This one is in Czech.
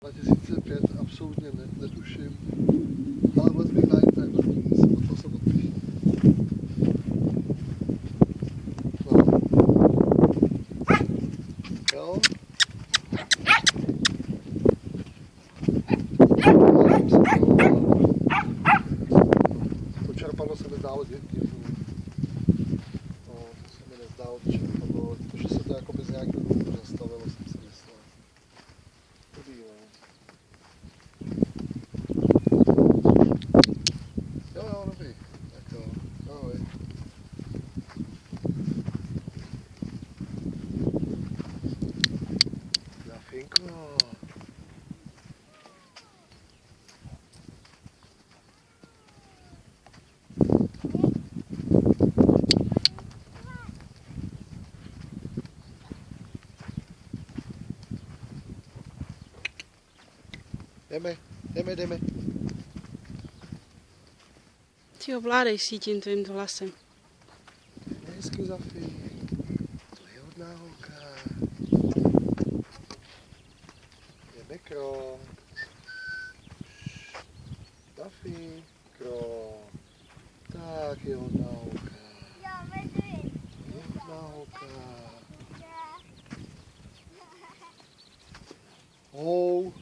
2005 absolutně netuším, ale vůbec bych na internet se odpíš. No. Jo? To čerpadlo se mi zdálo divný. No, to se mi nezdálo to čerpadlo, protože se to jakoby z nějakého důvodu zastavilo, jsem si myslel. Dobrý, no. Jo, dobrý. Tak jo, ahoj. Finko. Jdeme. Ty ovládej si tím tvým hlasem. Hezky Zafí. To je hodná holka. Jdeme krok. Zafí, krok. Tak je hodná holka. Je hodná holka. Hou.